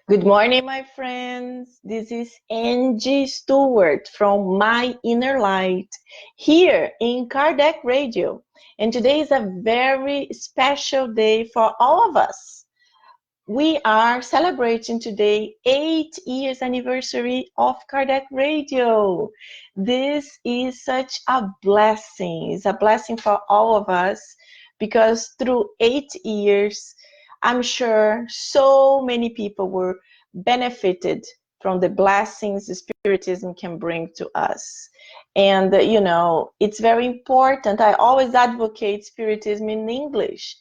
Good morning, my friends. This is Angie Stewart from My Inner Light here in Kardec Radio. And today is a very special day for all of us. We are celebrating today 8 years anniversary of Kardec Radio. This is such a blessing. It's a blessing for all of us because through 8 years, I'm sure so many people were benefited from the blessings Spiritism can bring to us. And, it's very important. I always advocate Spiritism in English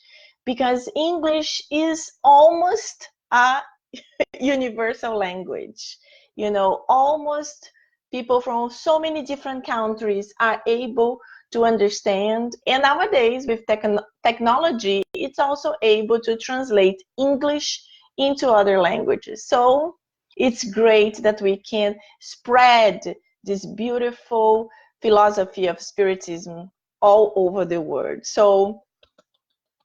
because English is almost a universal language. Almost people from so many different countries are able to understand. And nowadays, with technology, it's also able to translate English into other languages. So it's great that we can spread this beautiful philosophy of Spiritism all over the world. So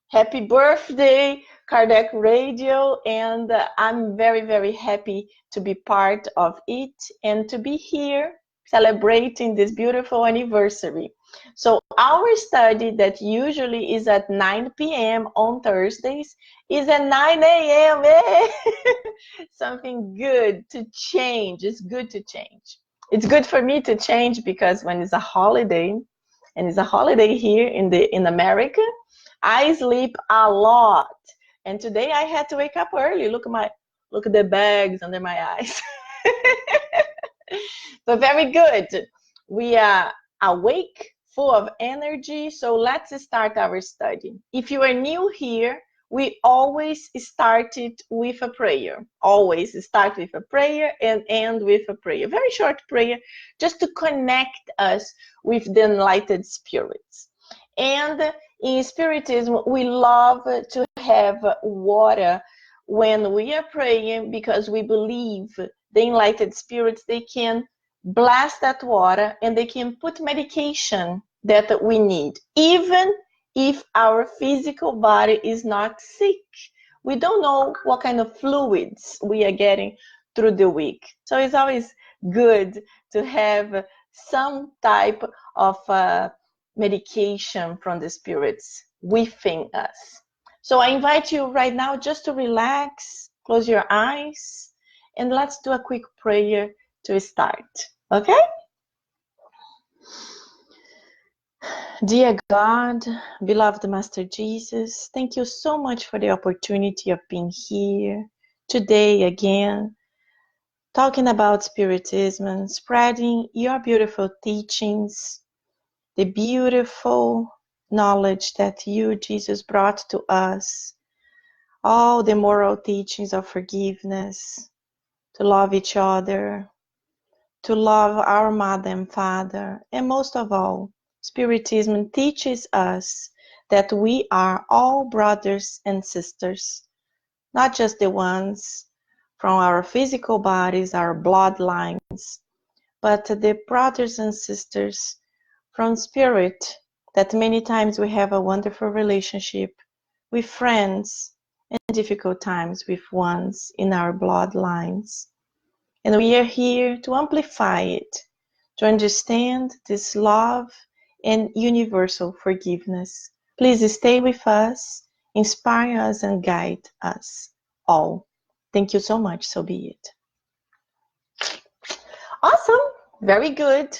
happy birthday, Kardec Radio, and I'm very, very happy to be part of it and to be here celebrating this beautiful anniversary. So our study that usually is at 9 p.m. on Thursdays is at 9 a.m. Something good to change. It's good to change. It's good for me to change because when it's a holiday, and it's a holiday here in America, I sleep a lot. And today I had to wake up early. Look at the bags under my eyes. So very good. We are awake, full of energy. So let's start our study. If you are new here, we always started with a prayer. Always start with a prayer and end with a prayer. Very short prayer, just to connect us with the enlightened spirits. And in Spiritism, we love to have water when we are praying because we believe the enlightened spirits, they can bless that water and they can put medication that we need, even if our physical body is not sick. We don't know what kind of fluids we are getting through the week. So it's always good to have some type of medication from the spirits within us. So I invite you right now just to relax, close your eyes, and let's do a quick prayer to start. Okay? Dear God, beloved Master Jesus, thank you so much for the opportunity of being here today again, talking about Spiritism and spreading your beautiful teachings, the beautiful knowledge that you, Jesus, brought to us, all the moral teachings of forgiveness, to love each other, to love our mother and father, and most of all, Spiritism teaches us that we are all brothers and sisters, not just the ones from our physical bodies, our bloodlines, but the brothers and sisters from spirit, that many times we have a wonderful relationship with friends and difficult times with ones in our bloodlines. And we are here to amplify it, to understand this love and universal forgiveness. Please stay with us, inspire us, and guide us all. Thank you so much. So be it. Awesome. Very good.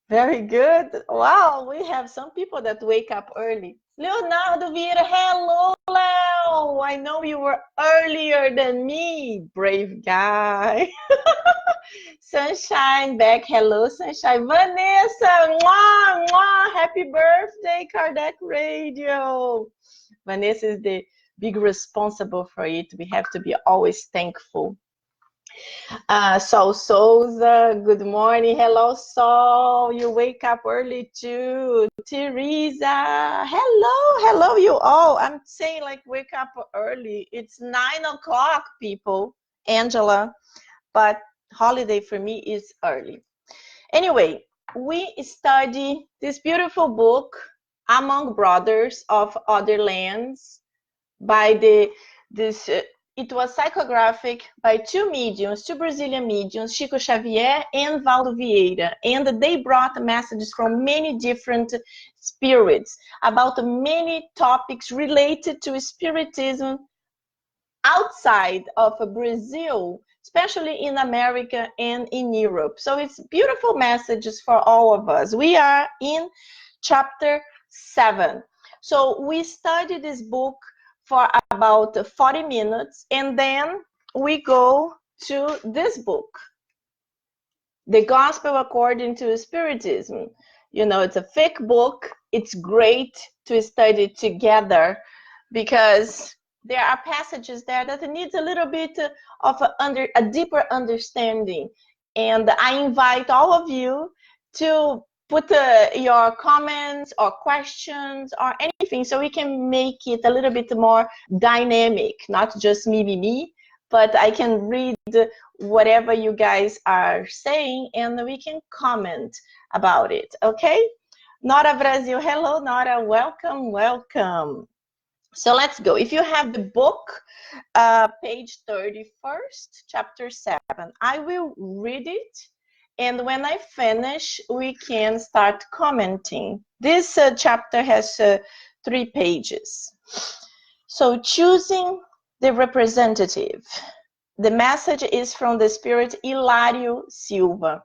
Very good. Wow, we have some people that wake up early. Leonardo Vieira, hello, Leo. I know you were earlier than me. Brave guy. Sunshine back. Hello, Sunshine. Vanessa, mwah, mwah. Happy birthday, Kardec Radio. Vanessa is the big responsible for it. We have to be always thankful. Sol Souza, good morning. Hello, Sol. You wake up early too. Teresa, hello, you all. I'm saying like wake up early. It's 9 o'clock, people. Angela, but holiday for me is early. Anyway, we study this beautiful book, Among Brothers of Other Lands, by this it was psychographic by two mediums, two Brazilian mediums, Chico Xavier and Valdo Vieira. And they brought messages from many different spirits about many topics related to Spiritism outside of Brazil, especially in America and in Europe. So it's beautiful messages for all of us. We are in chapter 7. So we studied this book for about 40 minutes, and then we go to this book, The Gospel According to Spiritism. You know, it's a thick book. It's great to study together because there are passages there that needs a little bit of a deeper understanding. And I invite all of you to put your comments or questions or anything so we can make it a little bit more dynamic, not just me, but I can read whatever you guys are saying and we can comment about it, okay? Nora Brazil, hello Nora, welcome. So let's go. If you have the book, page 31st, chapter 7, I will read it. And when I finish, we can start commenting. This chapter has 3 pages. So choosing the representative. The message is from the spirit Hilário Silva.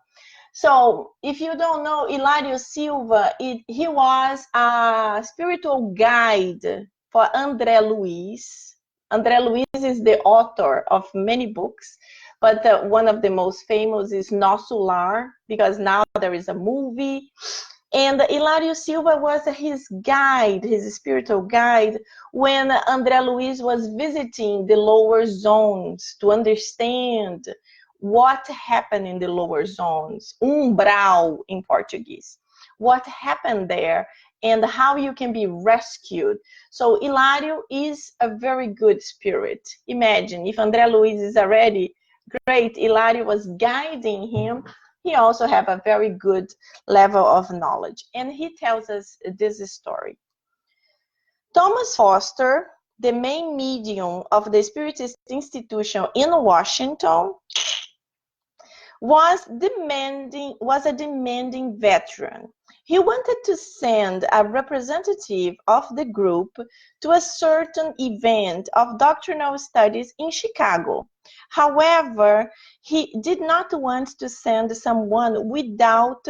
So if you don't know Hilário Silva, he was a spiritual guide for André Luiz. André Luiz is the author of many books, but one of the most famous is Nosso Lar, because now there is a movie. And Hilário Silva was his guide, his spiritual guide, when André Luiz was visiting the lower zones to understand what happened in the lower zones, umbral in Portuguese, what happened there and how you can be rescued. So Hilário is a very good spirit. Imagine if André Luiz is already great, Hilário was guiding him. He also have a very good level of knowledge. And he tells us this story. Thomas Foster, the main medium of the Spiritist institution in Washington, was a demanding veteran. He wanted to send a representative of the group to a certain event of doctrinal studies in Chicago. However, he did not want to send someone without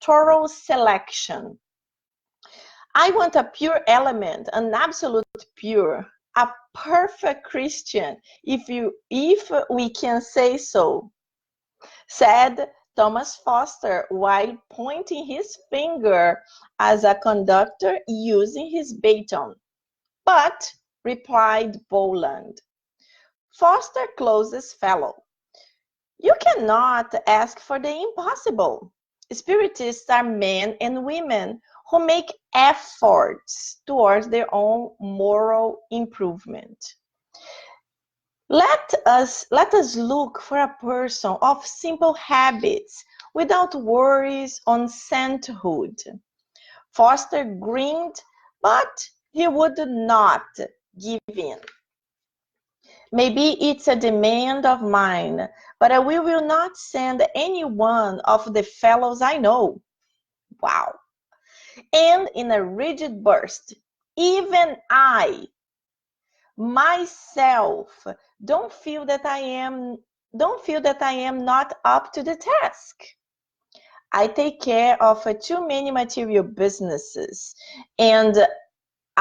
thorough selection. I want a pure element, an absolute pure, a perfect Christian, if we can say so, said Thomas Foster while pointing his finger as a conductor using his baton. But, replied Boland, Foster closes fellow. You cannot ask for the impossible. Spiritists are men and women who make efforts towards their own moral improvement. Let us look for a person of simple habits without worries on sainthood. Foster grinned, but he would not give in. Maybe it's a demand of mine, but we will not send any one of the fellows I know. Wow. And in a rigid burst, even I, myself, don't feel that I am not up to the task. I take care of too many material businesses, and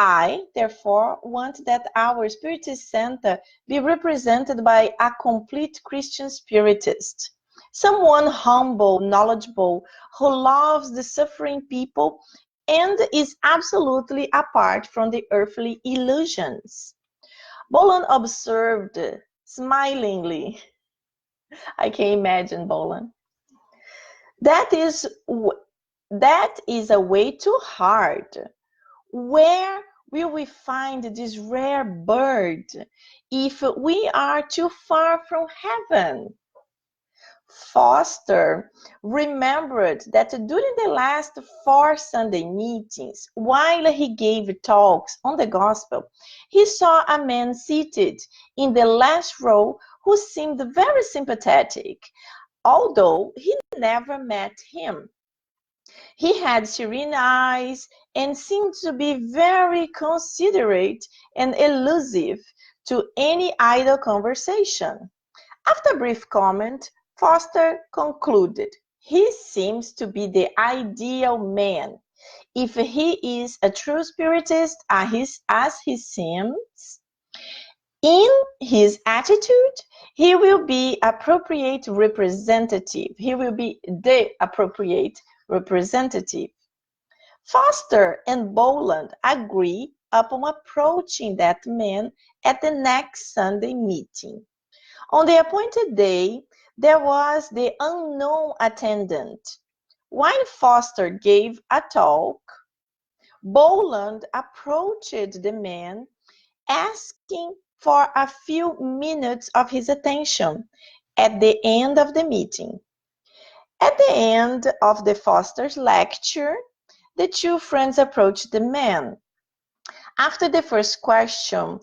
I, therefore, want that our Spiritist Center be represented by a complete Christian Spiritist, someone humble, knowledgeable, who loves the suffering people and is absolutely apart from the earthly illusions. Boland observed smilingly. I can imagine Boland. That is a way too hard. Where will we find this rare bird if we are too far from heaven? Foster remembered that during the last 4 Sunday meetings, while he gave talks on the gospel, he saw a man seated in the last row who seemed very sympathetic, although he never met him. He had serene eyes and seemed to be very considerate and elusive to any idle conversation. After a brief comment, Foster concluded, "He seems to be the ideal man. If he is a true spiritist as he seems, in his attitude, he will be appropriate representative. He will be the appropriate representative." Foster and Boland agree upon approaching that man at the next Sunday meeting. On the appointed day, there was the unknown attendant. While Foster gave a talk, Boland approached the man, asking for a few minutes of his attention at the end of the meeting. At the end of the Foster's lecture, the two friends approached the man. After the first question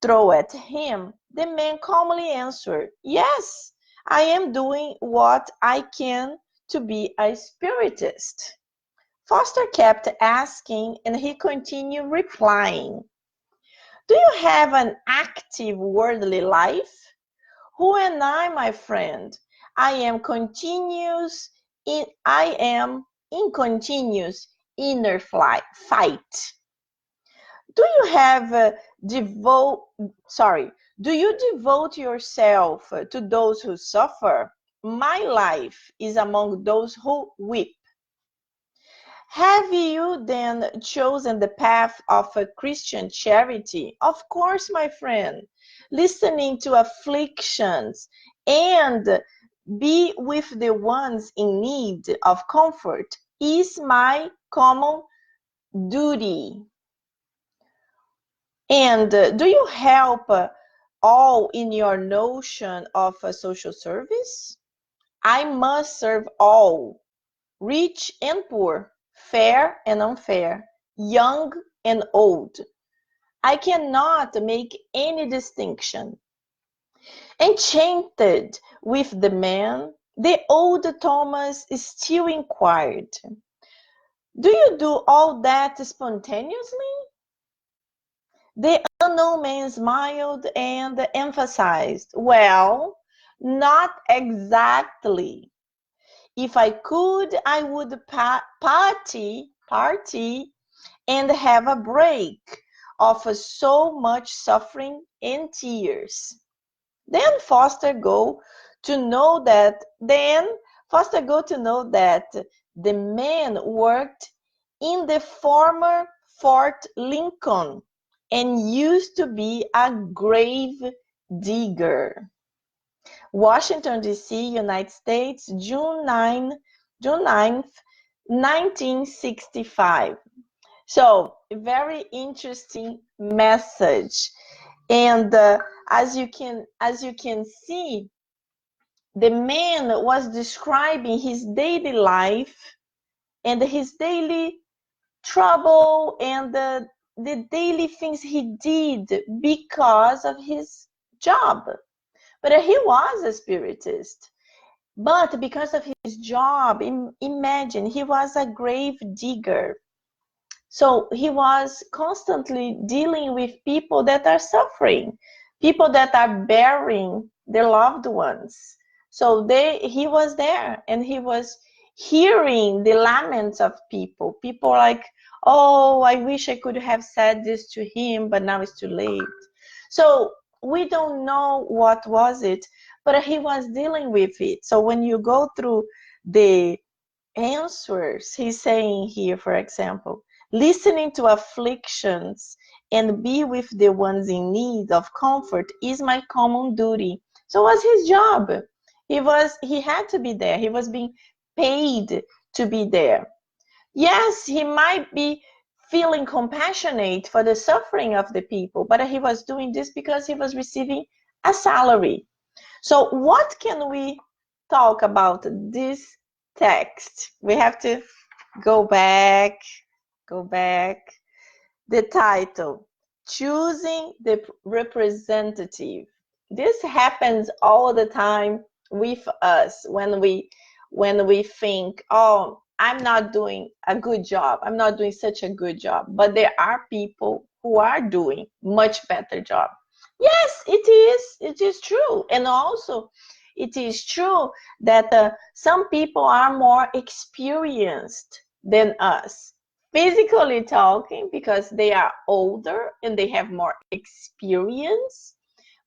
thrown at him, the man calmly answered, "Yes, I am doing what I can to be a spiritist." Foster kept asking, and he continued replying, "Do you have an active worldly life?" "Who am I, my friend? I am in continuous inner fight." Do you have do you devote yourself to those who suffer? My life is among those who weep. Have you then chosen the path of a Christian charity? Of course, my friend. Listening to afflictions and be with the ones in need of comfort is my common duty. And do you help all in your notion of social service? I must serve all, rich and poor, fair and unfair, young and old. I cannot make any distinction. Enchanted with the man, the old Thomas still inquired, "Do you do all that spontaneously?" The unknown man smiled and emphasized, "Well, not exactly. If I could, I would party and have a break of so much suffering and tears." Then Foster go to know that the man worked in the former Fort Lincoln and used to be a grave digger. Washington, D.C., United States, June 9th, 1965. So, a very interesting message. And as you can see, the man was describing his daily life and his daily trouble and the daily things he did because of his job. But he was a spiritist. But because of his job, imagine, he was a grave digger. So he was constantly dealing with people that are suffering, people that are burying their loved ones. So he was there and he was hearing the laments of people. People like, "Oh, I wish I could have said this to him, but now it's too late." So we don't know what was it, but he was dealing with it. So when you go through the answers, he's saying here, for example, listening to afflictions and be with the ones in need of comfort is my common duty. So it was his job. He had to be there. He was being paid to be there. Yes, he might be feeling compassionate for the suffering of the people, but he was doing this because he was receiving a salary. So what can we talk about this text, we have to go back. The title, Choosing the Representative. This happens all the time with us when we think, oh, I'm not doing a good job. I'm not doing such a good job. But there are people who are doing much better job. Yes, it is. It is true. And also, it is true that some people are more experienced than us, physically talking, because they are older and they have more experience,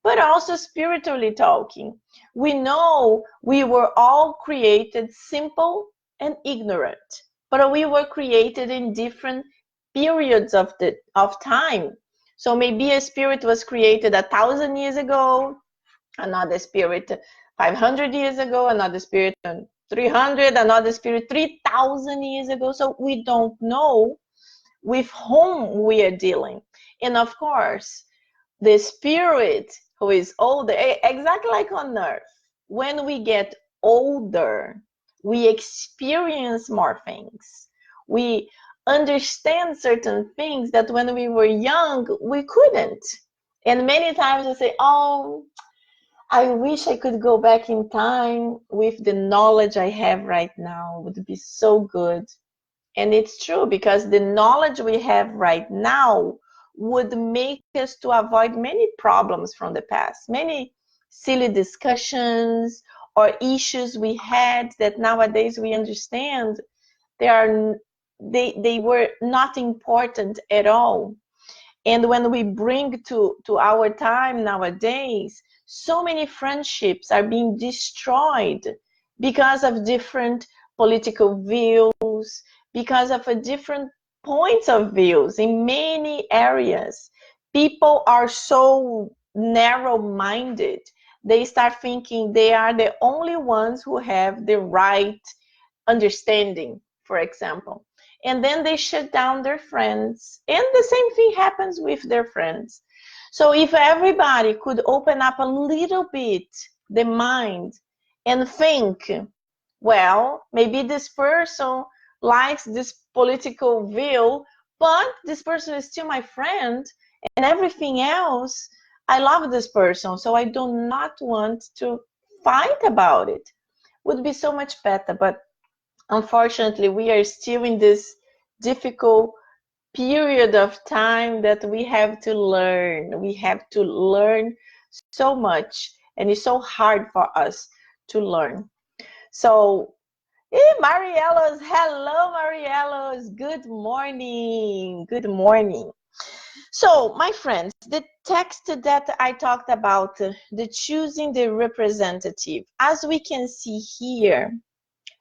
but also spiritually talking. We know we were all created simple and ignorant, but we were created in different periods of time. So maybe a spirit was created 1,000 years ago, another spirit 500 years ago, another spirit 300, another spirit 3,000 years ago. So we don't know with whom we are dealing. And of course, the spirit who is older, exactly like on earth, when we get older, we experience more things. We understand certain things that when we were young, we couldn't. And many times we say, oh, I wish I could go back in time with the knowledge I have right now. It would be so good. And it's true, because the knowledge we have right now would make us to avoid many problems from the past, many silly discussions or issues we had that nowadays we understand they were not important at all. And when we bring to our time nowadays, so many friendships are being destroyed because of different political views, because of a different points of views in many areas. People are so narrow-minded. They start thinking they are the only ones who have the right understanding, for example. And then they shut down their friends. And the same thing happens with their friends. So if everybody could open up a little bit the mind and think, well, maybe this person likes this political view, but this person is still my friend, and everything else, I love this person, so I do not want to fight about it. Would be so much better. But unfortunately, we are still in this difficult period of time that we have to learn. We have to learn so much, and it's so hard for us to learn. So, Marielos, hello, Marielos. Good morning. Good morning. So, my friends, the text that I talked about, the choosing the representative, as we can see here,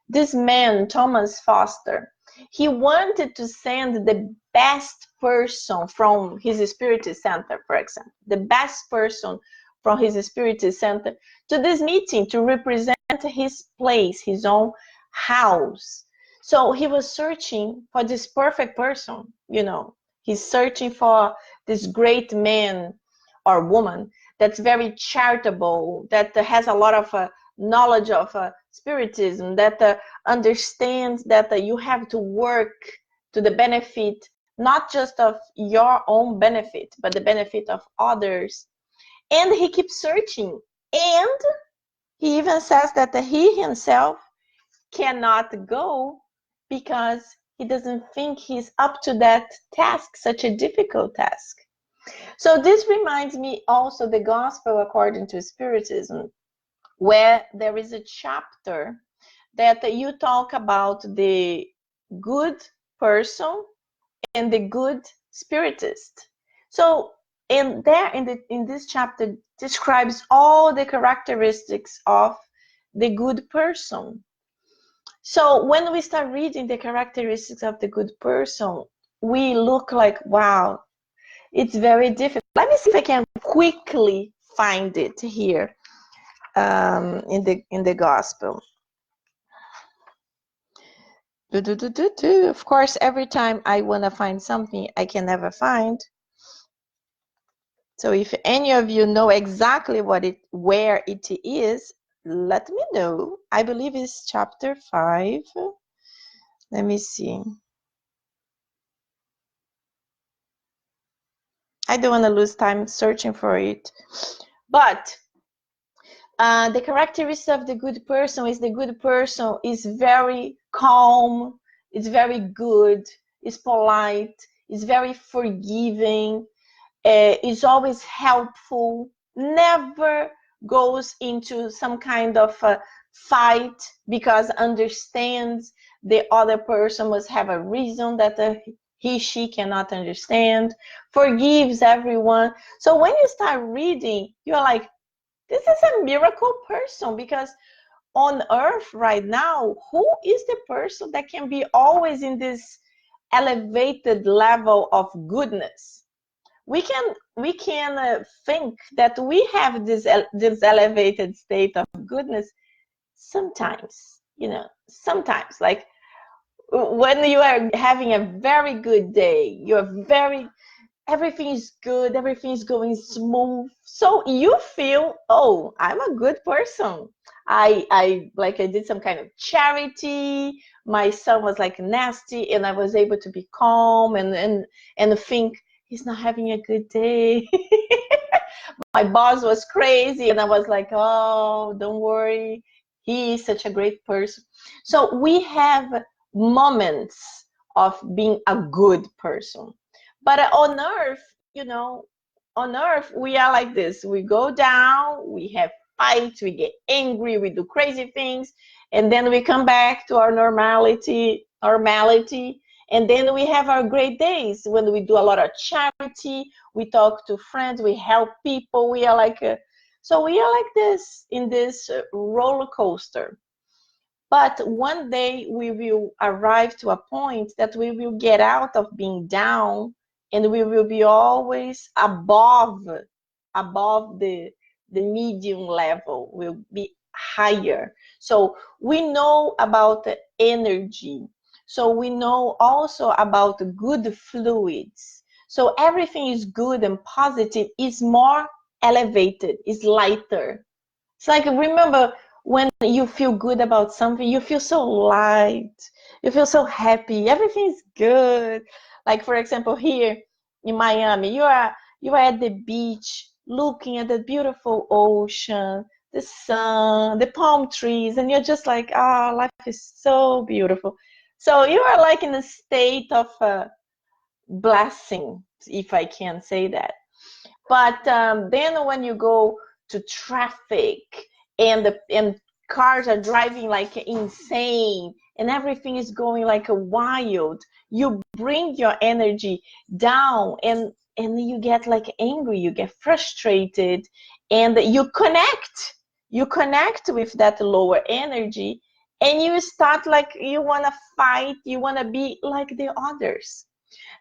this man, Thomas Foster, he wanted to send the best person from his spirit center, for example, the best person from his spirit center to this meeting to represent his place, his own house. So he was searching for this perfect person, you know. He's searching for this great man or woman that's very charitable, that has a lot of knowledge of Spiritism, that understands that you have to work to the benefit, not just of your own benefit, but the benefit of others. And he keeps searching. And he even says that he himself cannot go because he doesn't think he's up to that task, such a difficult task. So this reminds me also the Gospel according to Spiritism, where there is a chapter that you talk about the good person and the good spiritist. So in this chapter describes all the characteristics of the good person. So when we start reading the characteristics of the good person, we look like, wow, it's very difficult. Let me see if I can quickly find it here in the gospel. Of course, every time I want to find something, I can never find. So if any of you know exactly where it is, let me know. I believe it's chapter 5. Let me see. I don't want to lose time searching for it. But the characteristics of the good person is the good person is very calm, is very good, is polite, is very forgiving, is always helpful, never goes into some kind of a fight because understands the other person must have a reason that she cannot understand, forgives everyone. So when you start reading, you're like, this is a miracle person, because on earth right now, who is the person that can be always in this elevated level of goodness? We can think that we have this elevated state of goodness sometimes, sometimes, like when you are having a very good day, everything is good, everything is going smooth, so you feel, oh, I'm a good person. I did some kind of charity, my son was like nasty and I was able to be calm and think he's not having a good day. My boss was crazy and I was like, oh, don't worry, he is such a great person. So we have moments of being a good person, but on earth, on earth we are like this. We go down, we have fights, we get angry, we do crazy things, and then we come back to our normality, and then we have our great days when we do a lot of charity, we talk to friends, we help people. We are like so we are like this in this roller coaster. But one day we will arrive to a point that we will get out of being down, and we will be always above the medium level, will be higher. So we know about the energy. So we know also about good fluids. So everything is good and positive, is more elevated, is lighter. It's like, remember when you feel good about something, you feel so light, you feel so happy, everything's good. Like, for example, here in Miami, you are at the beach looking at the beautiful ocean, the sun, the palm trees, and you're just like, ah, life is so beautiful. So you are like in a state of blessing, if I can say that. But then when you go to traffic, and cars are driving like insane and everything is going like a wild, you bring your energy down, and you get like angry, you get frustrated, and you connect with that lower energy, and you start like you want to fight, you want to be like the others.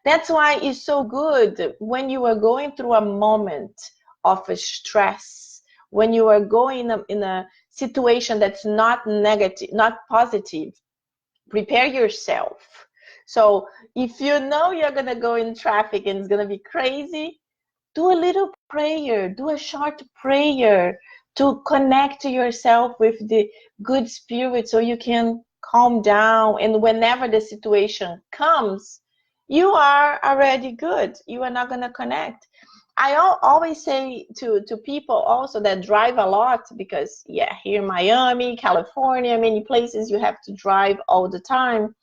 That's why it's so good when you are going through a moment of stress, when you are going in a situation that's not negative, not positive, prepare yourself. So if you know you're going to go in traffic and it's going to be crazy, do a little prayer, do a short prayer to connect to yourself with the good spirit so you can calm down. And whenever the situation comes, you are already good. You are not going to connect. I always say to people also that drive a lot, because, yeah, here in Miami, California, many places you have to drive all the time.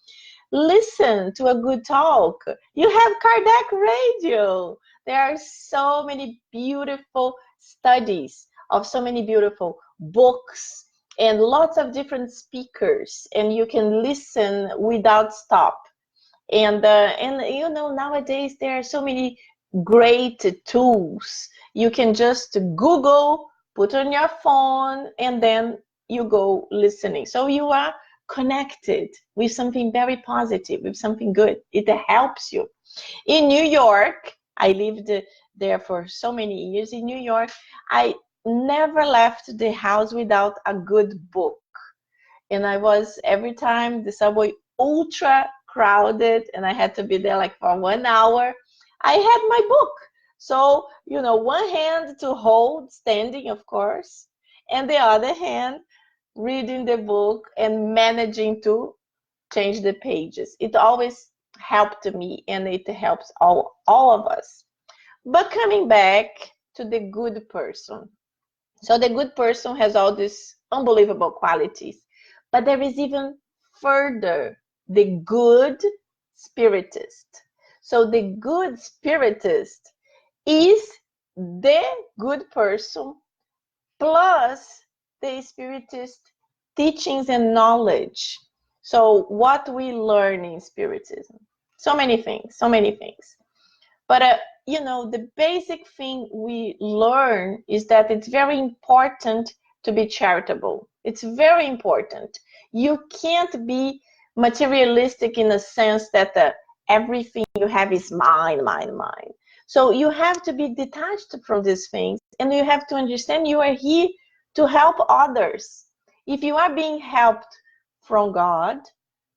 Listen to a good talk. You have Kardec Radio. There are so many beautiful studies of so many beautiful books and lots of different speakers, and you can listen without stop. And nowadays there are so many great tools. You can just Google, put on your phone, and then you go listening. So you are connected with something very positive, with something good. It helps you. In New York, I lived there for so many years. In New York, I never left the house without a good book. And I was, every time the subway ultra crowded and I had to be there like for 1 hour, I had my book. So, one hand to hold, standing, of course, and the other hand, reading the book and managing to change the pages. It always helped me, and it helps all of us. But coming back to the good person. So the good person has all these unbelievable qualities, but there is even further, the good spiritist. So the good spiritist is the good person plus the spiritist teachings and knowledge. So what we learn in spiritism, so many things, so many things. But the basic thing we learn is that it's very important to be charitable. It's very important. You can't be materialistic in a sense that everything you have is mine, mine, mine. So you have to be detached from these things, and you have to understand you are here to help others. If you are being helped from God,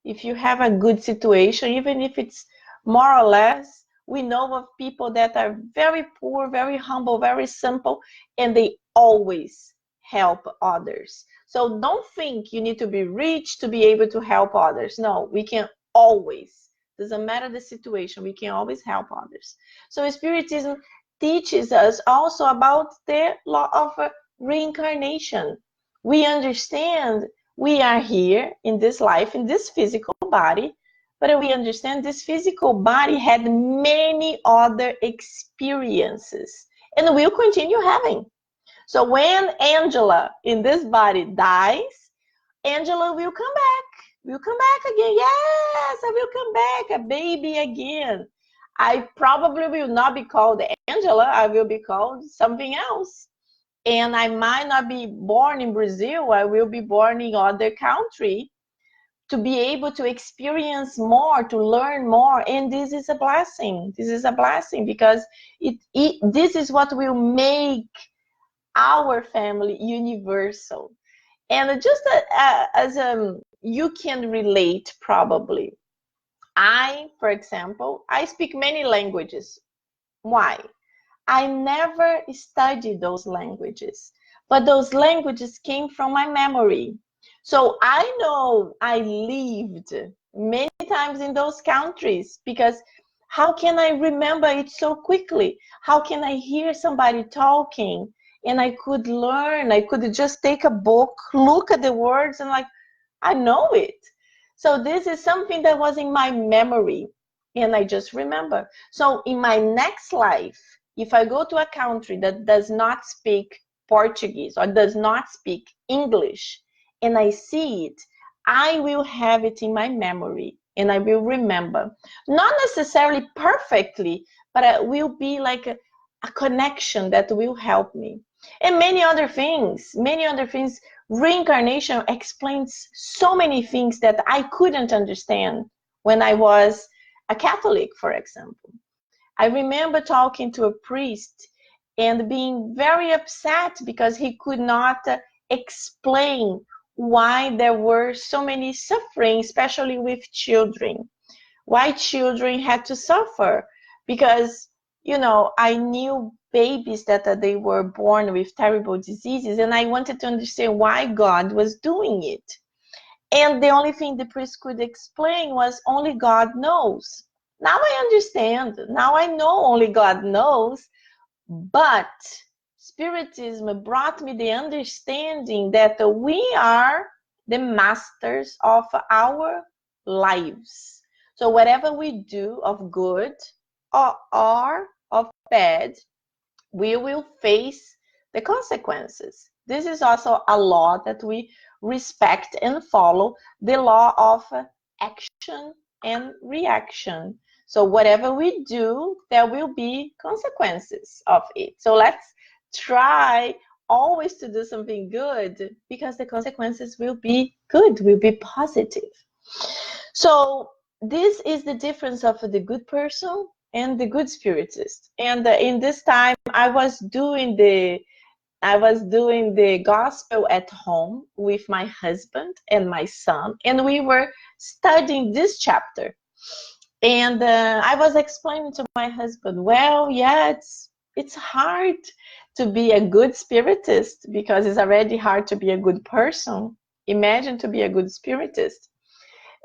if you have a good situation, even if it's more or less, we know of people that are very poor, very humble, very simple, and they always help others. So don't think you need to be rich to be able to help others. No, we can always. Doesn't matter the situation, we can always help others. So Spiritism teaches us also about the law of reincarnation. We understand we are here in this life, in this physical body, but we understand this physical body had many other experiences and will continue having. So when Angela in this body dies, Angela will come back. Will come back again. Yes, I will come back, a baby again. I probably will not be called Angela. I will be called something else. And I might not be born in Brazil. I will be born in other country, to be able to experience more, to learn more. And this is a blessing. This is a blessing because this is what will make our family universal. And just as you can relate probably. For example, I speak many languages. Why? I never studied those languages, but those languages came from my memory. So I know I lived many times in those countries, because how can I remember it so quickly? How can I hear somebody talking and I could learn? I could just take a book, look at the words, and like, I know it. So this is something that was in my memory, and I just remember. So in my next life, if I go to a country that does not speak Portuguese or does not speak English, and I see it, I will have it in my memory and I will remember. Not necessarily perfectly, but it will be like a connection that will help me. And many other things, many other things. Reincarnation explains so many things that I couldn't understand when I was a Catholic, for example. I remember talking to a priest and being very upset because he could not explain why there were so many suffering, especially with children. Why children had to suffer. Because, I knew babies that they were born with terrible diseases, and I wanted to understand why God was doing it. And the only thing the priest could explain was only God knows. Now I understand. Now I know only God knows. But Spiritism brought me the understanding that we are the masters of our lives. So whatever we do of good or of bad, we will face the consequences. This is also a law that we respect and follow, the law of action and reaction. So whatever we do, there will be consequences of it. So let's try always to do something good, because the consequences will be good, will be positive. So this is the difference of the good person and the good spiritist. And in this time, I was doing the gospel at home with my husband and my son, and we were studying this chapter. And I was explaining to my husband, well, yeah, it's hard to be a good spiritist, because it's already hard to be a good person. Imagine to be a good spiritist.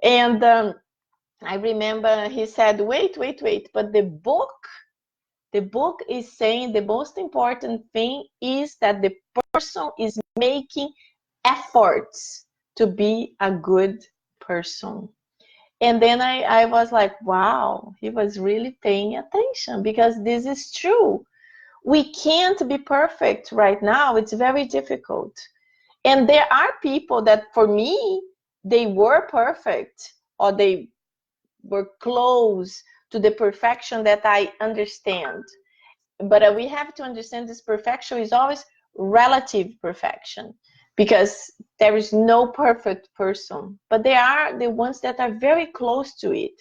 And I remember he said, wait, but the book is saying the most important thing is that the person is making efforts to be a good person. And then I was like, wow, he was really paying attention, because this is true. We can't be perfect right now. It's very difficult. And there are people that, for me, they were perfect, or they were close to the perfection that I understand. But we have to understand this perfection is always relative perfection, because there is no perfect person, but there are the ones that are very close to it.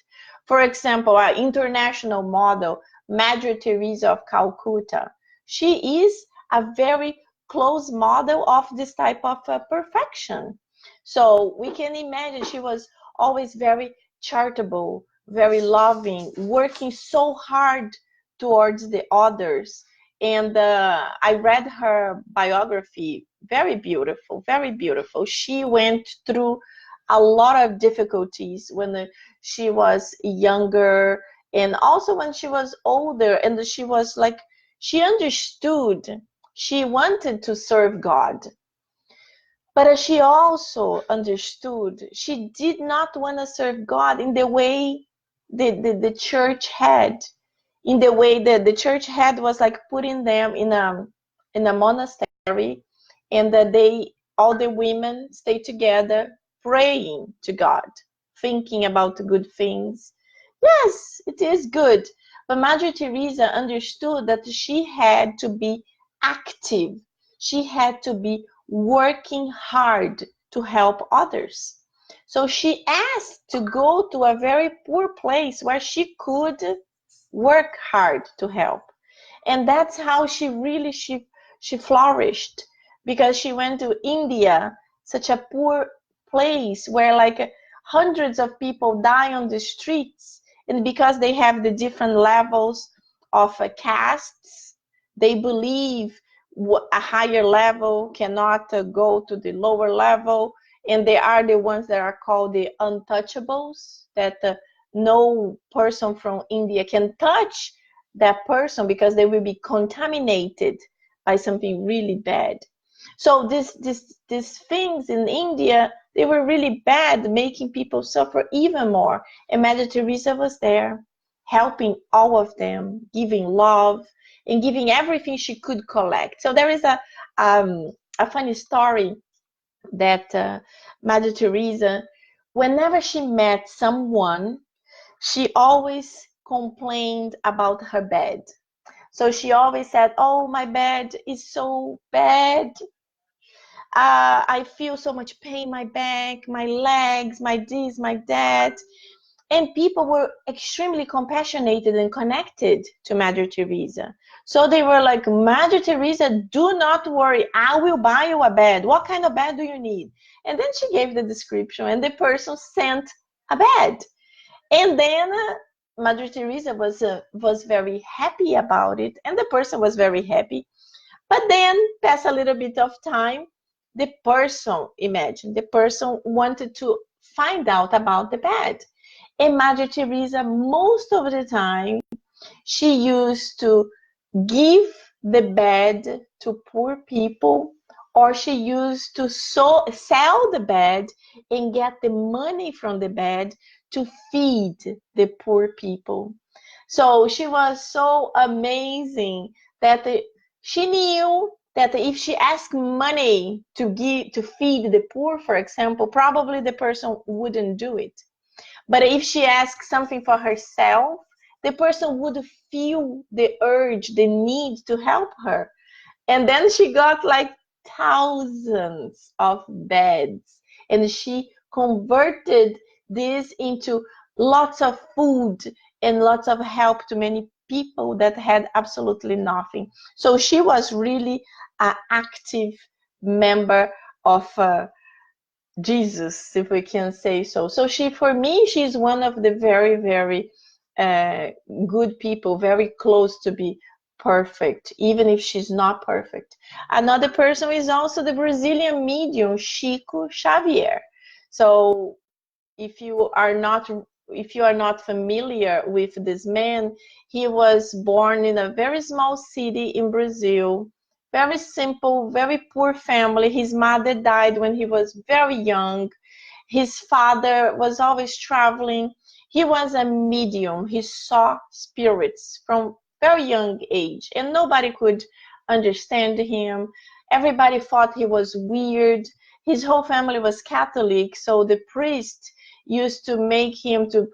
For example, our international model, Mother Teresa of Calcutta, she is a very close model of this type of perfection. So we can imagine she was always very charitable, very loving, working so hard towards the others. And I read her biography, very beautiful, very beautiful. She went through a lot of difficulties when she was younger, and also when she was older, and she was like, she understood, she wanted to serve God, but she also understood she did not want to serve God in the way the church had. In the way that the church had was like putting them in a monastery, and that they, all the women, stay together praying to God, thinking about the good things. Yes, it is good, but Mother Teresa understood that she had to be active. She had to be working hard to help others. So she asked to go to a very poor place where she could work hard to help. And that's how she flourished, because she went to India, such a poor place where like hundreds of people die on the streets, and because they have the different levels of castes, they believe a higher level cannot go to the lower level, and they are the ones that are called the untouchables, that no person from India can touch that person, because they will be contaminated by something really bad. So these things in India, they were really bad, making people suffer even more. And Mother Teresa was there, helping all of them, giving love and giving everything she could collect. So there is a funny story that Mother Teresa, whenever she met someone, she always complained about her bed. So she always said, oh, my bed is so bad. I feel so much pain, my back, my legs, my this, my that. And people were extremely compassionate and connected to Mother Teresa. So they were like, Mother Teresa, do not worry. I will buy you a bed. What kind of bed do you need? And then she gave the description, and the person sent a bed. And then Mother Teresa was very happy about it, and the person was very happy. But then, pass a little bit of time, the person, imagine, the person wanted to find out about the bed. And Mother Teresa, most of the time, she used to give the bed to poor people, or she used to sell the bed and get the money from the bed to feed the poor people. So she was so amazing that she knew that if she asked money to feed the poor, for example, probably the person wouldn't do it. But if she asked something for herself, the person would feel the urge, the need to help her. And then she got like thousands of beds, and she converted this into lots of food and lots of help to many people that had absolutely nothing. So she was really an active member of Jesus, if we can say so. So she, for me, she's one of the very, very uh, good people, very close to be perfect, even if she's not perfect. Another person is also the Brazilian medium Chico Xavier. So if you are not familiar with this man, he was born in a very small city in Brazil, very simple, very poor family. His mother died when he was very young. His father was always traveling. He was a medium. He saw spirits from very young age, and nobody could understand him. Everybody thought he was weird. His whole family was Catholic, so the priest used to make him to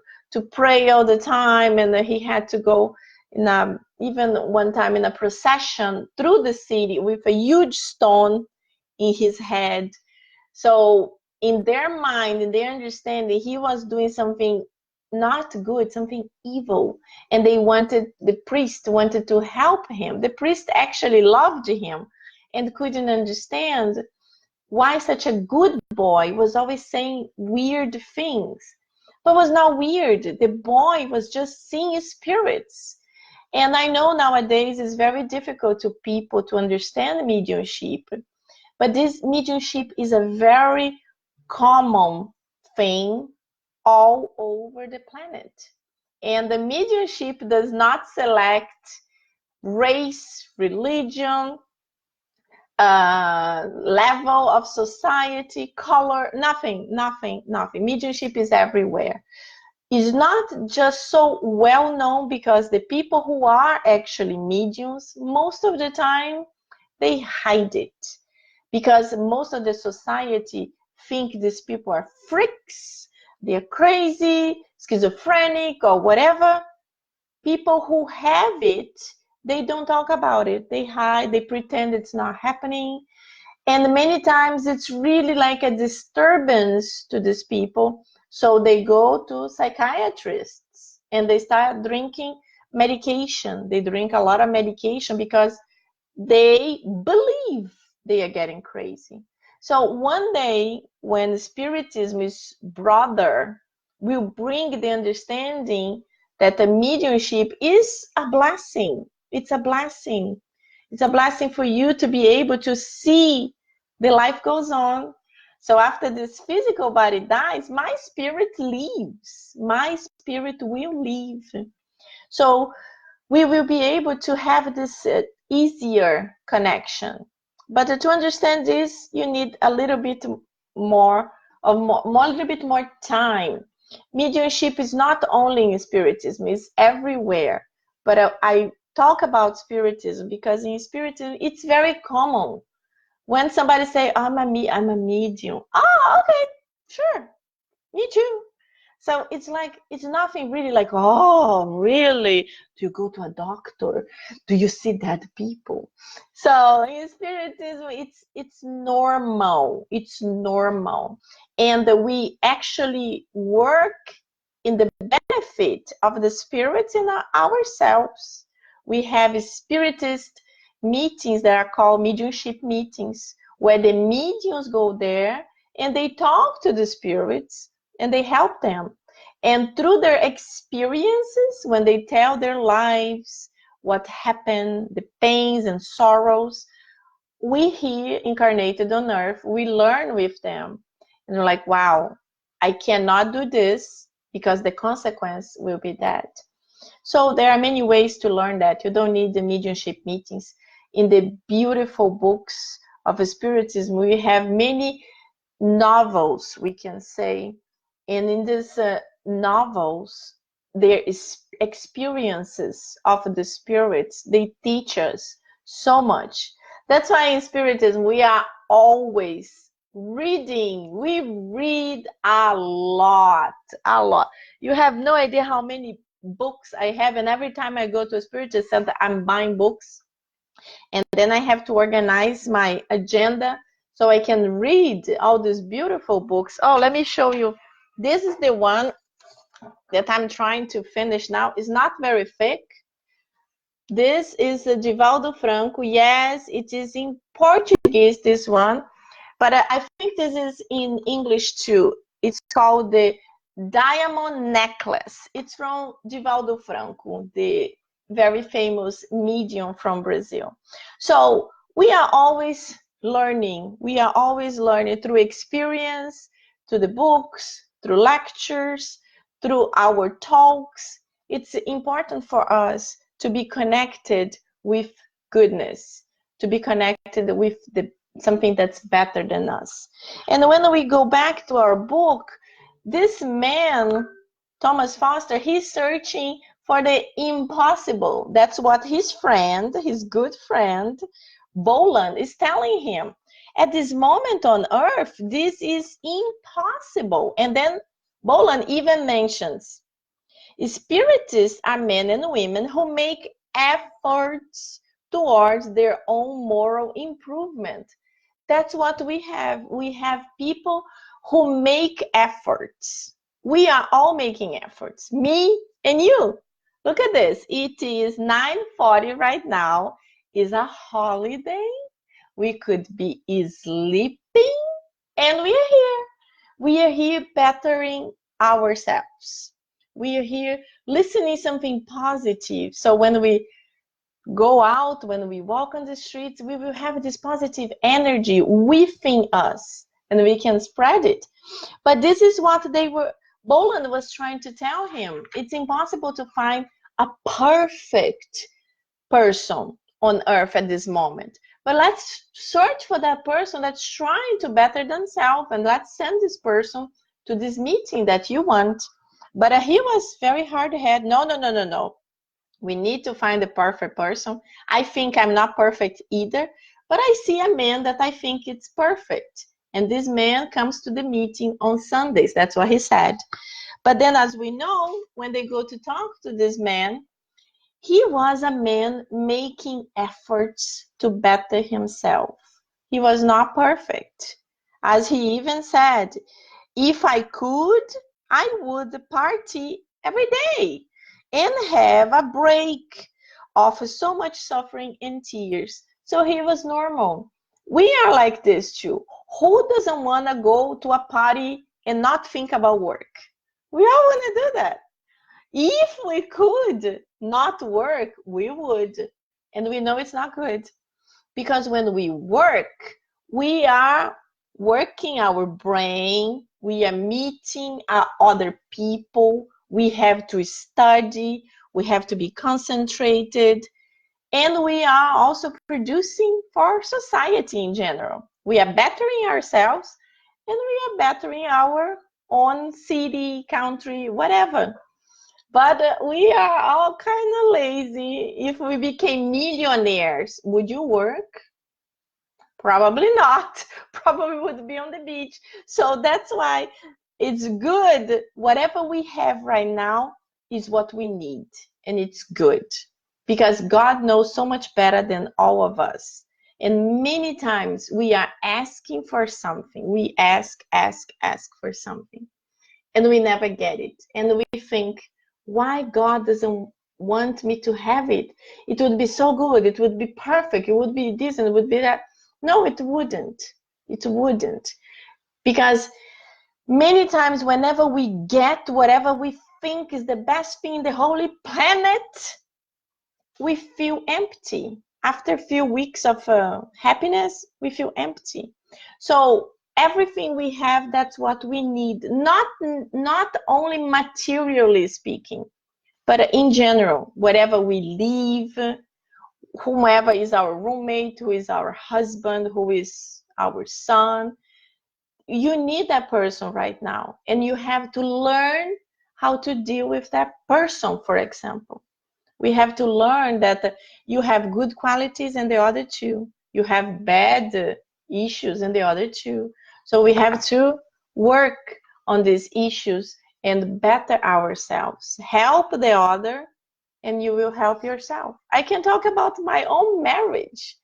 pray all the time, and he had to go in even one time in a procession through the city with a huge stone in his head. So in their mind, in their understanding, he was doing something not good, something evil, and the priest wanted to help him. The priest actually loved him and couldn't understand why such a good boy was always saying weird things. But it was not weird. The boy was just seeing spirits. And I know nowadays it's very difficult to people to understand mediumship, but this mediumship is a very common thing all over the planet. And the mediumship does not select race, religion, level of society, color, nothing. Mediumship is everywhere. It's not just so well known because the people who are actually mediums, most of the time, they hide it. Because most of the society think these people are freaks, they're crazy, schizophrenic, or whatever. People who have it, they don't talk about it. They hide, they pretend it's not happening. And many times it's really like a disturbance to these people. So they go to psychiatrists and they start drinking medication. They drink a lot of medication because they believe they are getting crazy. So one day when Spiritism's brother will bring the understanding that the mediumship is a blessing. It's a blessing. It's a blessing for you to be able to see the life goes on. So after this physical body dies, my spirit leaves. My spirit will leave. So we will be able to have this easier connection. But to understand this, you need a little bit more little bit more time. Mediumship is not only in Spiritism, it's everywhere. But I talk about Spiritism because in Spiritism, it's very common. When somebody say, I'm a medium. Oh, okay, sure, me too. So it's like, it's nothing really like, oh, really? Do you go to a doctor? Do you see dead people? So in Spiritism, it's normal. It's normal. And we actually work in the benefit of the spirits in ourselves. We have spiritist meetings that are called mediumship meetings, where the mediums go there and they talk to the spirits and they help them. And through their experiences, when they tell their lives, what happened, the pains and sorrows, we here incarnated on earth, we learn with them. And we're like, wow, I cannot do this because the consequence will be that. So there are many ways to learn that. You don't need the mediumship meetings. In the beautiful books of Spiritism, we have many novels, we can say. And in these novels, there is experiences of the spirits. They teach us so much. That's why in Spiritism, we are always reading. We read a lot, a lot. You have no idea how many books I have. And every time I go to a Spiritist center, I'm buying books. And then I have to organize my agenda so I can read all these beautiful books. Oh, let me show you. This is the one that I'm trying to finish now. It's not very thick. This is Divaldo Franco. Yes, it is in Portuguese, this one. But I think this is in English too. It's called The Diamond Necklace. It's from Divaldo Franco, the very famous medium from Brazil. So we are always learning. We are always learning through experience, through the books, through lectures, through our talks. It's important for us to be connected with goodness, to be connected with something that's better than us. And when we go back to our book, this man, Thomas Foster, he's searching for the impossible. That's what his friend, his good friend, Boland, is telling him. At this moment on earth, this is impossible. And then Boland even mentions, Spiritists are men and women who make efforts towards their own moral improvement. That's what we have. We have people who make efforts. We are all making efforts, me and you. Look at this. It is 9:40 right now. It's a holiday. We could be sleeping, and we are here. We are here bettering ourselves. We are here listening something positive. So when we go out, when we walk on the streets, we will have this positive energy within us, and we can spread it. But this is what Boland was trying to tell him. It's impossible to find a perfect person on earth at this moment. But let's search for that person that's trying to better themselves, and let's send this person to this meeting that you want. But he was very hard-headed. No. We need to find the perfect person. I think I'm not perfect either, but I see a man that I think it's perfect. And this man comes to the meeting on Sundays. That's what he said. But then, as we know, when they go to talk to this man, he was a man making efforts to better himself. He was not perfect. As he even said, if I could, I would party every day and have a break of so much suffering and tears. So he was normal. We are like this too. Who doesn't want to go to a party and not think about work? We all want to do that. If we could not work, we would. And we know it's not good. Because when we work, we are working our brain, we are meeting other people, we have to study, we have to be concentrated, and we are also producing for society in general. We are bettering ourselves, and we are bettering our own city, country, whatever. But we are all kind of lazy. If we became millionaires, would you work? Probably not. Probably would be on the beach. So that's why it's good. Whatever we have right now is what we need. And it's good. Because God knows so much better than all of us. And many times we are asking for something. We ask for something. And we never get it. And we think, why God doesn't want me to have it? It would be so good. It would be perfect. It would be this and it would be that. No, it wouldn't. It wouldn't. Because many times whenever we get whatever we think is the best thing in the whole planet, we feel empty. After a few weeks of happiness, we feel empty. So everything we have, that's what we need. Not only materially speaking, but in general, whatever we live, whomever is our roommate, who is our husband, who is our son, you need that person right now. And you have to learn how to deal with that person, for example. We have to learn that you have good qualities and the other two. You have bad issues and the other two. So we have to work on these issues and better ourselves. Help the other and you will help yourself. I can talk about my own marriage.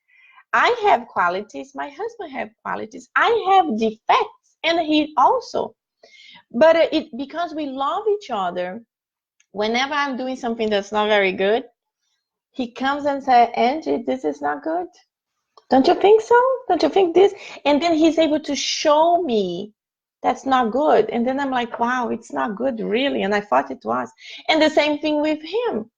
I have qualities, my husband has qualities. I have defects and he also. But because we love each other, whenever I'm doing something that's not very good, he comes and says, Angie, this is not good. Don't you think so? Don't you think this? And then he's able to show me that's not good. And then I'm like, wow, it's not good really. And I thought it was. And the same thing with him.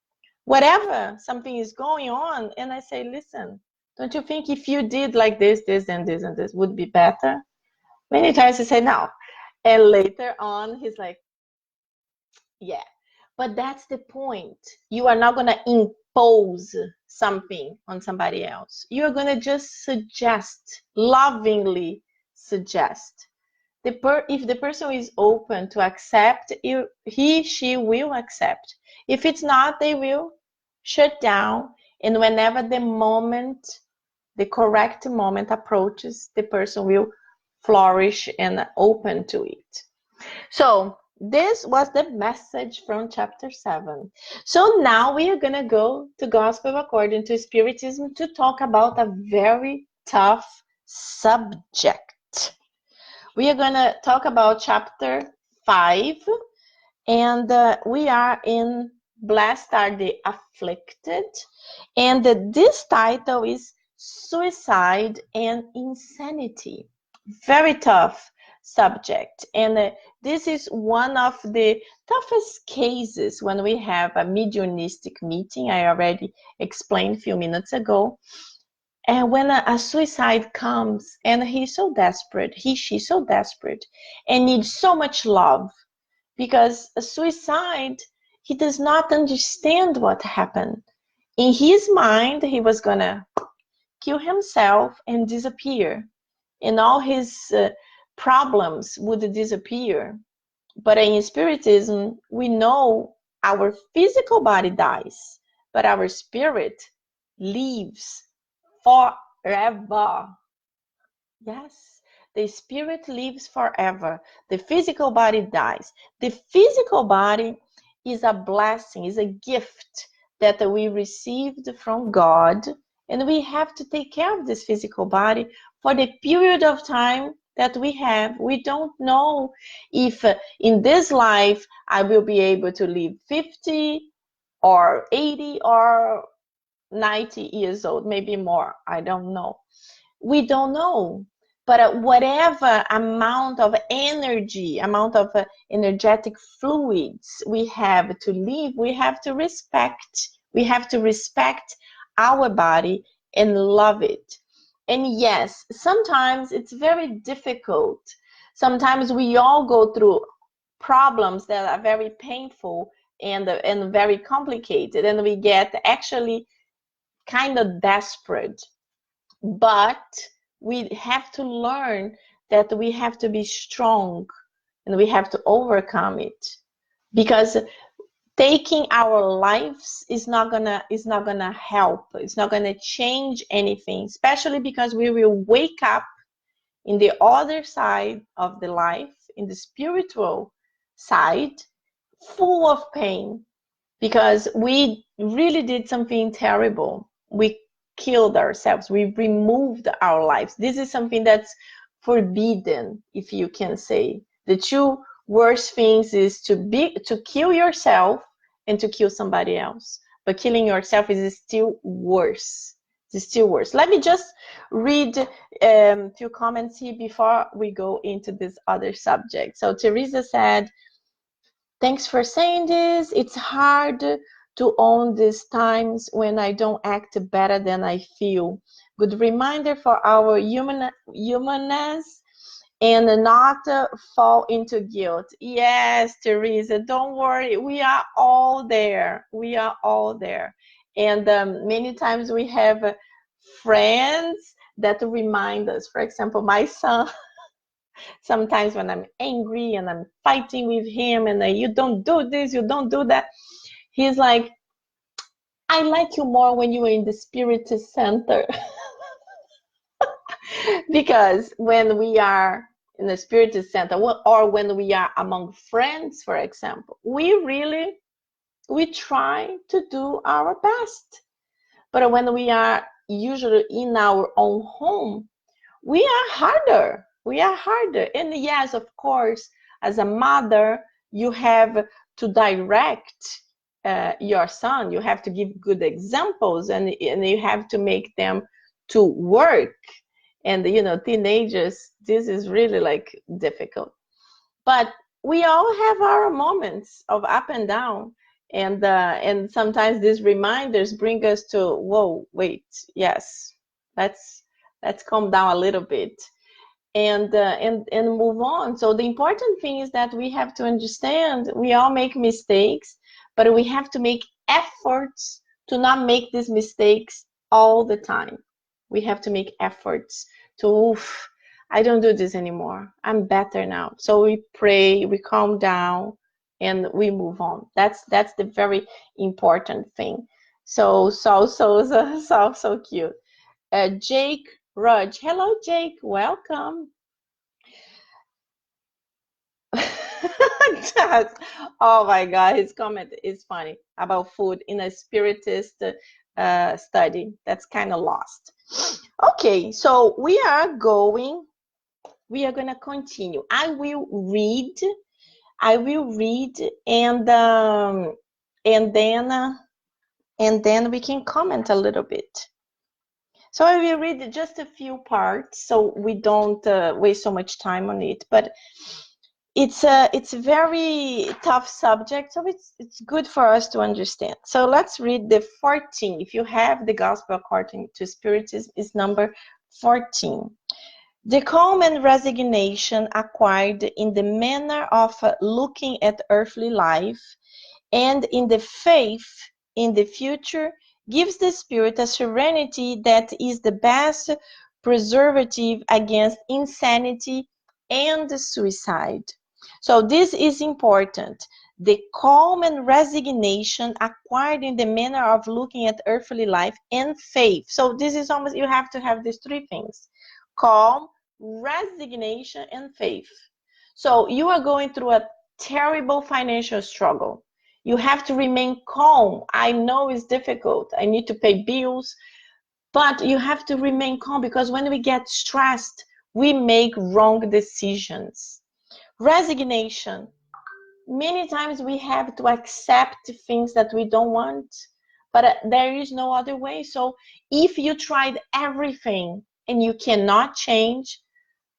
whatever, something is going on, and I say, listen, don't you think if you did like this, and this, and this would be better? Many times he say no. And later on, he's like, yeah. But that's the point. You are not going to impose something on somebody else. You are going to just suggest, lovingly suggest. If the person is open to accept, he, she will accept. If it's not, they will shut down. And whenever the correct moment approaches, the person will flourish and open to it. So this was the message from chapter 7. So now we are going to go to Gospel According to Spiritism to talk about a very tough subject. We are going to talk about chapter 5, and we are in Blessed Are the Afflicted, and this title is Suicide and Insanity. Very tough subject, and this is one of the toughest cases when we have a mediumistic meeting. I already explained a few minutes ago. And when a suicide comes and he's so desperate, she's so desperate and needs so much love, because a suicide, he does not understand what happened. In his mind, he was gonna kill himself and disappear, and all his problems would disappear. But in Spiritism, we know our physical body dies, but our spirit lives forever. Yes, the spirit lives forever. The physical body dies. The physical body is a blessing, is a gift that we received from God, and we have to take care of this physical body for the period of time that we have. We don't know if in this life I will be able to live 50 or 80 or 90 years old, maybe more. I don't know. We don't know. But whatever amount of energy, amount of energetic fluids we have to live, we have to respect. We have to respect our body and love it. And yes, sometimes it's very difficult. Sometimes we all go through problems that are very painful and very complicated, and we get actually kind of desperate. But we have to learn that we have to be strong and we have to overcome it, because taking our lives is not gonna help. It's not gonna change anything, especially because we will wake up in the other side of the life, in the spiritual side, full of pain, because we really did something terrible. We killed ourselves. We removed our lives. This is something that's forbidden, if you can say. The two worst things is to kill yourself and to kill somebody else. But killing yourself is still worse. It's still worse. Let me just read a few comments here before we go into this other subject. So Teresa said, thanks for saying this. It's hard to own these times when I don't act better than I feel. Good reminder for our humanness and not fall into guilt. Yes, Teresa, don't worry. We are all there. We are all there. And many times we have friends that remind us. For example, my son, sometimes when I'm angry and I'm fighting with him and you don't do this, you don't do that, he's like, I like you more when you are in the spirit center. Because when we are in the spirit center, or when we are among friends, for example, we try to do our best. But when we are usually in our own home, we are harder. We are harder. And yes, of course, as a mother, you have to direct your son. You have to give good examples, and you have to make them to work. And, teenagers, this is really like difficult. But we all have our moments of up and down. And sometimes these reminders bring us to, whoa, wait, yes, let's calm down a little bit and move on. So the important thing is that we have to understand we all make mistakes, but we have to make efforts to not make these mistakes all the time. We have to make efforts to, oof, I don't do this anymore. I'm better now. So we pray, we calm down, and we move on. That's the very important thing. So cute. Jake Rudge. Hello, Jake. Welcome. Oh my God, his comment is funny about food in a spiritist study. That's kind of lost. Okay, so we are gonna continue. I will read, and then and then we can comment a little bit. So I will read just a few parts so we don't waste so much time on it. But it's a very tough subject, so it's good for us to understand. So let's read the 14. If you have the Gospel according to Spiritism, is number 14. The calm and resignation acquired in the manner of looking at earthly life and in the faith in the future gives the spirit a serenity that is the best preservative against insanity and suicide. So this is important. The calm and resignation acquired in the manner of looking at earthly life and faith. So this is almost, you have to have these three things: calm, resignation, and faith. So you are going through a terrible financial struggle. You have to remain calm. I know it's difficult. I need to pay bills, but you have to remain calm, because when we get stressed, we make wrong decisions. Resignation. Many times we have to accept things that we don't want, but there is no other way. So if you tried everything and you cannot change,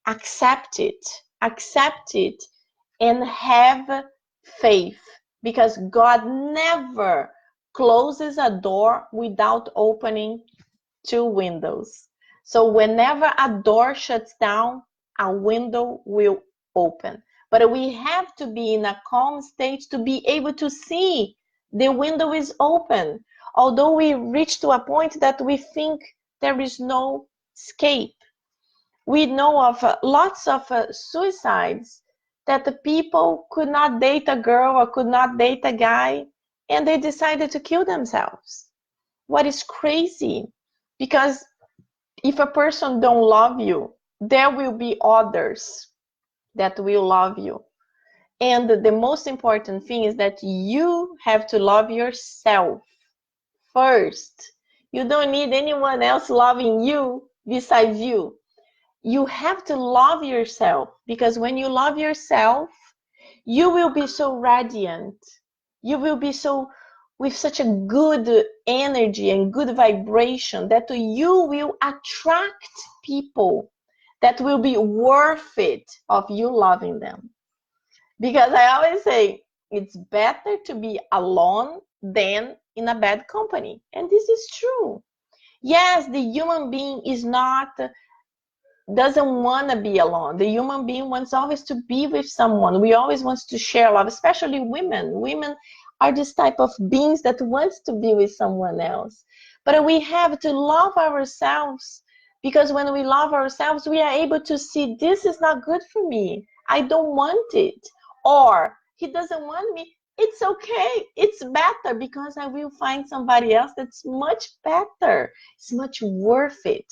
accept it. Accept it and have faith, because God never closes a door without opening two windows. So whenever a door shuts down, a window will open. But we have to be in a calm state to be able to see the window is open. Although we reach to a point that we think there is no escape. We know of lots of suicides that the people could not date a girl or could not date a guy, and they decided to kill themselves. What is crazy? Because if a person don't love you, there will be others that will love you. And the most important thing is that you have to love yourself first. You don't need anyone else loving you besides you. You have to love yourself, because when you love yourself, you will be so radiant. You will be so with such a good energy and good vibration that you will attract people that will be worth it of you loving them. Because I always say it's better to be alone than in a bad company. And this is true. Yes, the human being is not doesn't want to be alone. The human being wants always to be with someone. We always want to share love, especially women. Women are this type of beings that wants to be with someone else. But we have to love ourselves, because when we love ourselves, we are able to see this is not good for me. I don't want it. Or he doesn't want me. It's okay. It's better, because I will find somebody else that's much better. It's much worth it.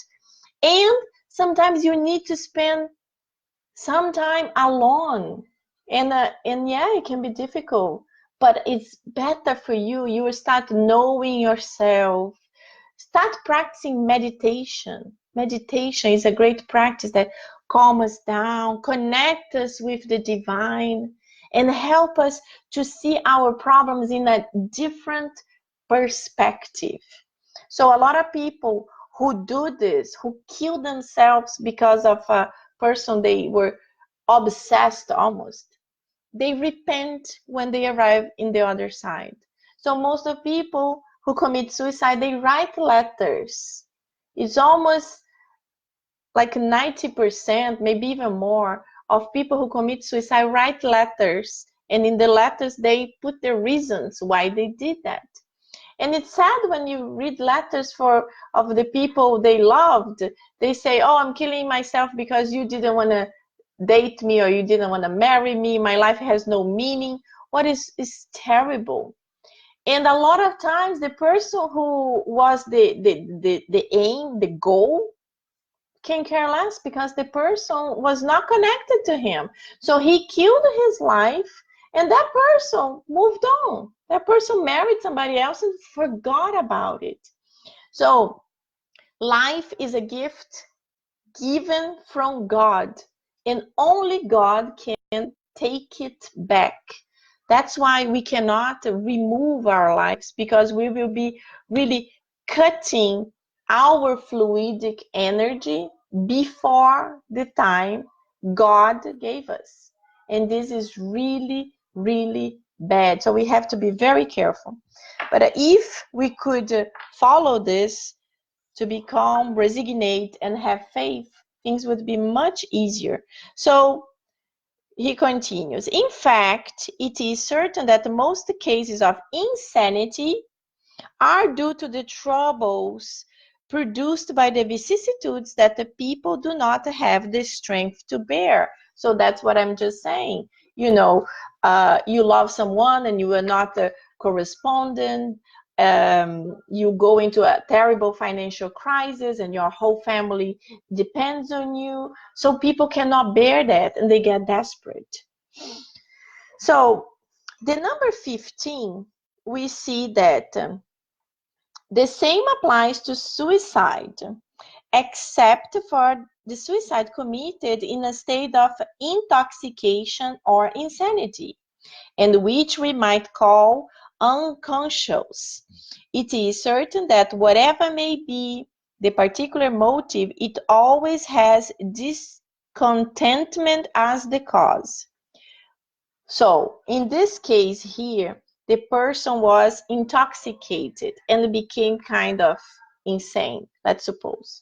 And sometimes you need to spend some time alone, and yeah, it can be difficult, but it's better for you. You will start knowing yourself. Start practicing meditation. Meditation is a great practice that calms us down, connect us with the divine, and help us to see our problems in a different perspective. So a lot of people who do this, who kill themselves because of a person they were obsessed almost, they repent when they arrive in the other side. So most of people who commit suicide, they write letters. It's almost like 90%, maybe even more, of people who commit suicide write letters. And in the letters, they put the reasons why they did that. And it's sad when you read letters of the people they loved. They say, oh, I'm killing myself because you didn't want to date me, or you didn't want to marry me. My life has no meaning. What is terrible. And a lot of times the person who was the aim, the goal, can care less because the person was not connected to him. So he killed his life, and that person moved on. That person married somebody else and forgot about it. So life is a gift given from God, and only God can take it back. That's why we cannot remove our lives, because we will be really cutting our fluidic energy before the time God gave us. And this is really, really bad. So we have to be very careful. But if we could follow this, to be calm, resignate, and have faith, things would be much easier. So he continues, in fact, it is certain that most cases of insanity are due to the troubles produced by the vicissitudes that the people do not have the strength to bear. So that's what I'm just saying. You know, you love someone and you are not correspondent. You go into a terrible financial crisis and your whole family depends on you. So people cannot bear that and they get desperate. So the number 15, we see that the same applies to suicide, except for the suicide committed in a state of intoxication or insanity, and which we might call unconscious. It is certain that whatever may be the particular motive, it always has discontentment as the cause. So in this case here, the person was intoxicated and became kind of insane, let's suppose.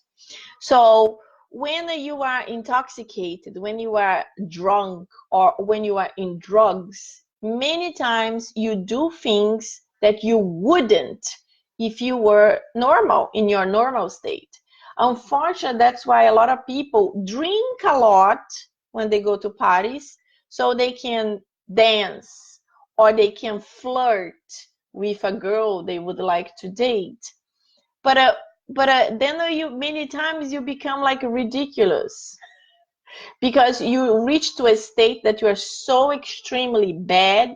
So when you are intoxicated, when you are drunk, or when you are in drugs, many times you do things that you wouldn't if you were normal, in your normal state. Unfortunately, that's why a lot of people drink a lot when they go to parties, so they can dance or they can flirt with a girl they would like to date. But then you many times you become like ridiculous, because you reach to a state that you are so extremely bad,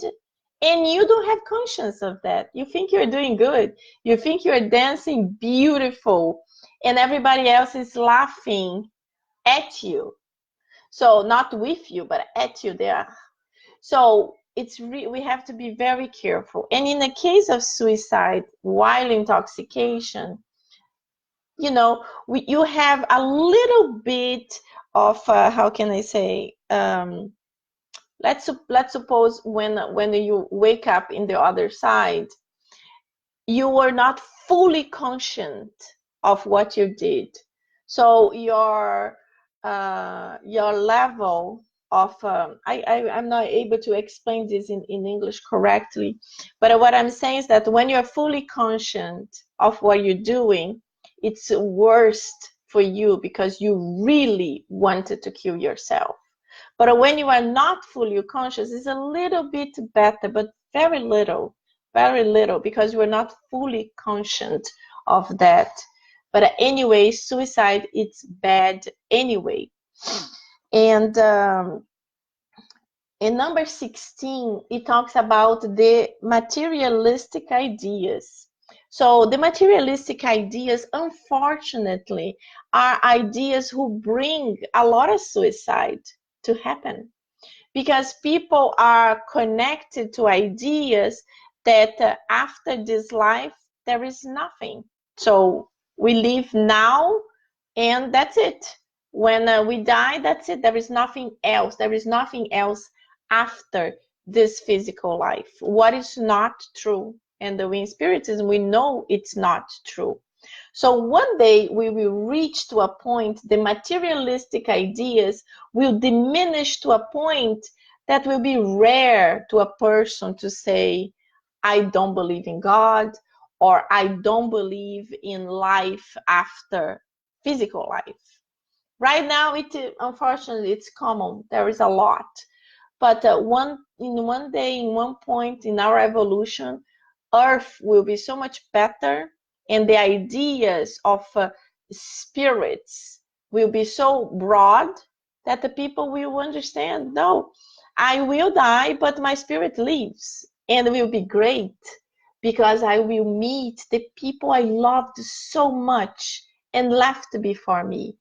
and you don't have conscience of that. You think you're doing good. You think you're dancing beautiful, and everybody else is laughing at you. So not with you, but at you there. So we have to be very careful. And in the case of suicide while intoxication, you know, you have a little bit of how can I say? Let's suppose when you wake up in the other side, you were not fully conscient of what you did. So your level of I'm not able to explain this in English correctly, but what I'm saying is that when you're fully conscient of what you're doing, it's worst for you because you really wanted to kill yourself. But when you are not fully conscious, it's a little bit better, but very little, because you are not fully conscient of that. But anyway, suicide, it's bad anyway. And in number 16, it talks about the materialistic ideas. So the materialistic ideas, unfortunately, are ideas who bring a lot of suicide to happen, because people are connected to ideas that after this life, there is nothing. So we live now and that's it. When we die, that's it. There is nothing else. There is nothing else after this physical life. What is not true? And in Spiritism, we know it's not true. So one day we will reach to a point, the materialistic ideas will diminish to a point that will be rare to a person to say, I don't believe in God, or I don't believe in life after physical life. Right now, unfortunately, it's common. There is a lot. But one day, in one point in our evolution, Earth will be so much better, and the ideas of spirits will be so broad that the people will understand. No, I will die, but my spirit lives, and it will be great because I will meet the people I loved so much and left before me.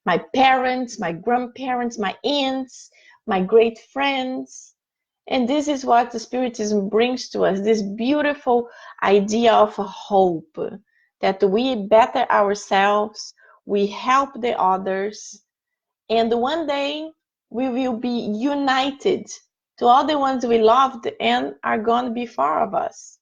My parents, my grandparents, my aunts, my great friends. And this is what the Spiritism brings to us, this beautiful idea of hope, that we better ourselves, we help the others, and one day we will be united to all the ones we loved and are going to be far of us.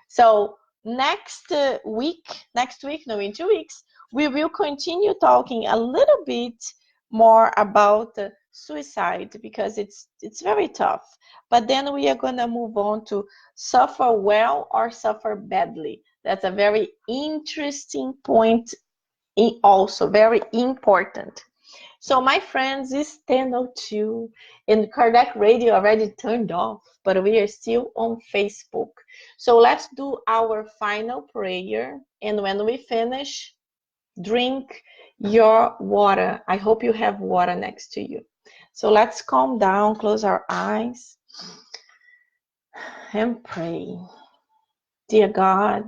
So next week, no, in 2 weeks, we will continue talking a little bit more about suicide because it's very tough. But then we are going to move on to suffer well or suffer badly. That's a very interesting point, also very important. So my friends, it's 10:02 and Kardec Radio already turned off, but we are still on Facebook. So let's do our final prayer. And when we finish, drink your water. I hope you have water next to you. So let's calm down, close our eyes, and pray. Dear God,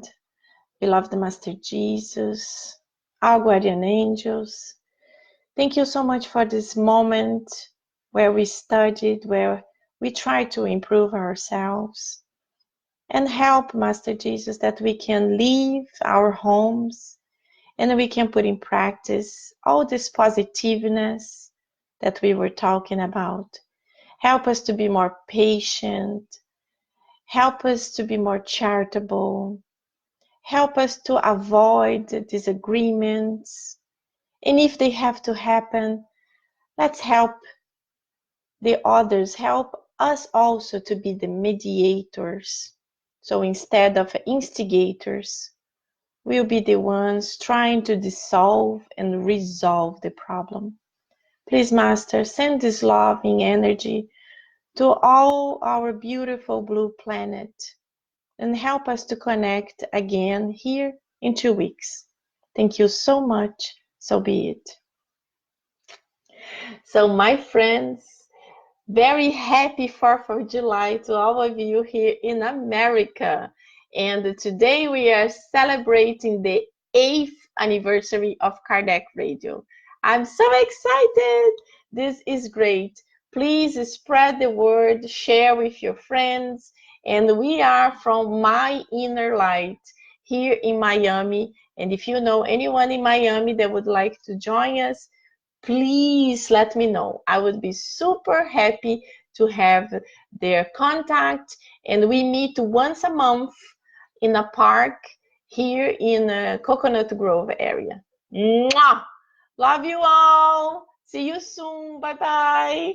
beloved Master Jesus, our guardian angels, thank you so much for this moment where we studied, where we try to improve ourselves and help, Master Jesus, that we can leave our homes and we can put in practice all this positiveness that we were talking about. Help us to be more patient. Help us to be more charitable. Help us to avoid disagreements. And if they have to happen, let's help the others, help us also to be the mediators. So instead of instigators, we'll be the ones trying to dissolve and resolve the problem. Please, Master, send this loving energy to all our beautiful blue planet and help us to connect again here in 2 weeks. Thank you so much. So be it. So, my friends, very happy 4th of July to all of you here in America. And today we are celebrating the 8th anniversary of Kardec Radio. I'm so excited. This is great. Please spread the word, share with your friends. And we are from My Inner Light here in Miami. And if you know anyone in Miami that would like to join us, please let me know. I would be super happy to have their contact. And we meet once a month in a park here in Coconut Grove area. Mwah! Love you all. See you soon. Bye-bye.